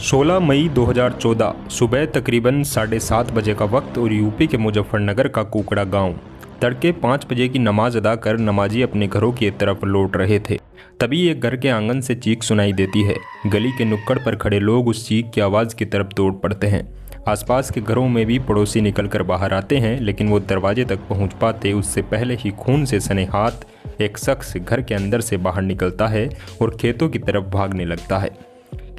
16 मई 2014 सुबह तकरीबन 7:30 बजे का वक्त और यूपी के मुजफ्फरनगर का कुकड़ा गांव। तड़के 5 बजे की नमाज अदा कर नमाजी अपने घरों की तरफ लौट रहे थे। तभी एक घर के आंगन से चीख सुनाई देती है। गली के नुक्कड़ पर खड़े लोग उस चीख की आवाज़ की तरफ दौड़ पड़ते हैं। आसपास के घरों में भी पड़ोसी निकलकर बाहर आते हैं, लेकिन वो दरवाजे तक पहुंच पाते उससे पहले ही खून से सने हाथ एक शख्स घर के अंदर से बाहर निकलता है और खेतों की तरफ भागने लगता है।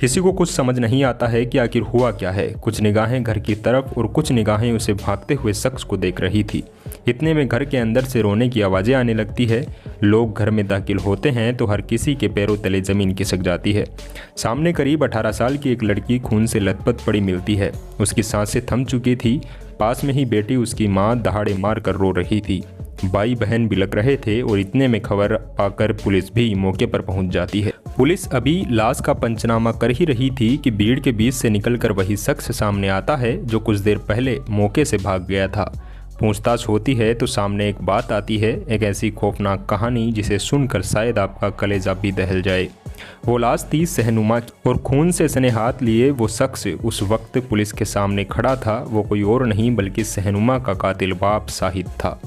किसी को कुछ समझ नहीं आता है कि आखिर हुआ क्या है। कुछ निगाहें घर की तरफ और कुछ निगाहें उसे भागते हुए शख्स को देख रही थी। इतने में घर के अंदर से रोने की आवाज़ें आने लगती है। लोग घर में दाखिल होते हैं तो हर किसी के पैरों तले ज़मीन खिसक जाती है। सामने करीब 18 साल की एक लड़की खून से लथपथ पड़ी मिलती है। उसकी सांसें थम चुकी थी। पास में ही बेटी उसकी माँ दहाड़े मार कर रो रही थी। भाई बहन बिलख रहे थे और इतने में खबर पाकर पुलिस भी मौके पर पहुंच जाती है। पुलिस अभी लाश का पंचनामा कर ही रही थी कि भीड़ के बीच से निकलकर वही शख्स सामने आता है जो कुछ देर पहले मौके से भाग गया था। पूछताछ होती है तो सामने एक बात आती है, एक ऐसी खौफनाक कहानी जिसे सुनकर शायद आपका कलेजा भी दहल जाए। वो लाश थी सहनुमा की और खून से सने हाथ लिए वो शख्स उस वक्त पुलिस के सामने खड़ा था। वो कोई और नहीं बल्कि सहनुमा का कातिल बाप शाहिद था।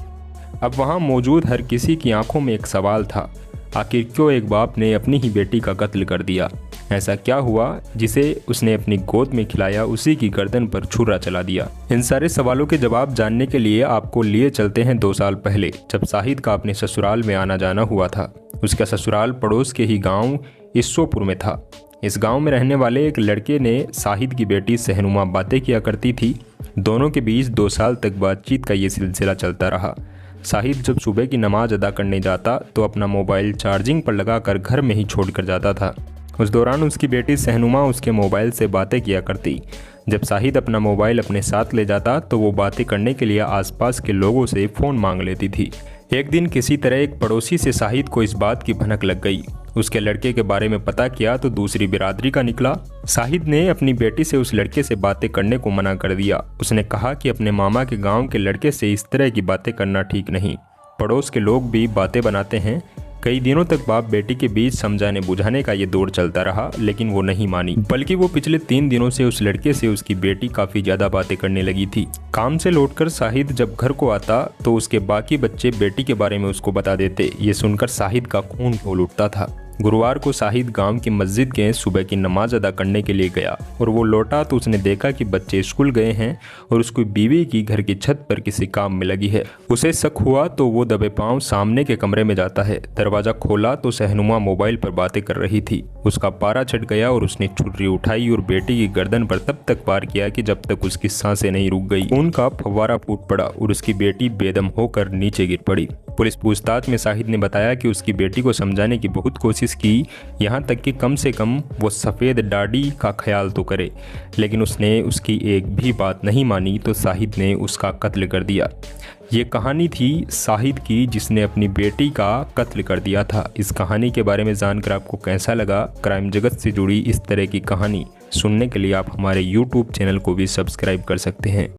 अब वहाँ मौजूद हर किसी की आंखों में एक सवाल था, आखिर क्यों एक बाप ने अपनी ही बेटी का कत्ल कर दिया? ऐसा क्या हुआ जिसे उसने अपनी गोद में खिलाया उसी की गर्दन पर छुरा चला दिया? इन सारे सवालों के जवाब जानने के लिए आपको लिए चलते हैं 2 साल पहले, जब शाहिद का अपने ससुराल में आना जाना हुआ था। उसका ससुराल पड़ोस के ही गाँव इस्सोपुर में था। इस गाँव में रहने वाले एक लड़के ने शाहिद की बेटी सहनुमा बातें किया करती थी। दोनों के बीच 2 साल तक बातचीत का ये सिलसिला चलता रहा। शाहिद जब सुबह की नमाज अदा करने जाता तो अपना मोबाइल चार्जिंग पर लगाकर घर में ही छोड़कर जाता था। उस दौरान उसकी बेटी सहनुमा उसके मोबाइल से बातें किया करती। जब शाहिद अपना मोबाइल अपने साथ ले जाता तो वो बातें करने के लिए आसपास के लोगों से फ़ोन मांग लेती थी। एक दिन किसी तरह एक पड़ोसी से शाहिद को इस बात की भनक लग गई। उसके लड़के के बारे में पता किया तो दूसरी बिरादरी का निकला। शाहिद ने अपनी बेटी से उस लड़के से बातें करने को मना कर दिया। उसने कहा कि अपने मामा के गांव के लड़के से इस तरह की बातें करना ठीक नहीं। पड़ोस के लोग भी बातें बनाते हैं। कई दिनों तक बाप बेटी के बीच समझाने बुझाने का ये दौर चलता रहा, लेकिन वो नहीं मानी, बल्कि वो पिछले 3 दिनों से उस लड़के से उसकी बेटी काफ़ी ज़्यादा बातें करने लगी थी। काम से लौटकर शाहिद जब घर को आता तो उसके बाकी बच्चे बेटी के बारे में उसको बता देते। ये सुनकर शाहिद का खून खौल उठता था। गुरुवार को शाहिद गांव की मस्जिद के सुबह की नमाज अदा करने के लिए गया और वो लौटा तो उसने देखा कि बच्चे स्कूल गए हैं और उसकी बीवी की घर की छत पर किसी काम में लगी है। उसे शक हुआ तो वो दबे पांव सामने के कमरे में जाता है। दरवाजा खोला तो सहनुमा मोबाइल पर बातें कर रही थी। उसका पारा चढ़ गया और उसने छुरी उठाई और बेटी की गर्दन पर तब तक वार किया कि जब तक उसकी सांसें नहीं रुक गई। खून का फव्वारा फूट पड़ा और उसकी बेटी बेदम होकर नीचे गिर पड़ी। पुलिस पूछताछ में शाहिद ने बताया कि उसकी बेटी को समझाने की बहुत कोशिश की, यहाँ तक कि कम से कम वो सफ़ेद दाढ़ी का ख्याल तो करे, लेकिन उसने उसकी एक भी बात नहीं मानी तो शाहिद ने उसका कत्ल कर दिया। ये कहानी थी शाहिद की जिसने अपनी बेटी का कत्ल कर दिया था। इस कहानी के बारे में जानकर आपको कैसा लगा? क्राइम जगत से जुड़ी इस तरह की कहानी सुनने के लिए आप हमारे YouTube चैनल को भी सब्सक्राइब कर सकते हैं।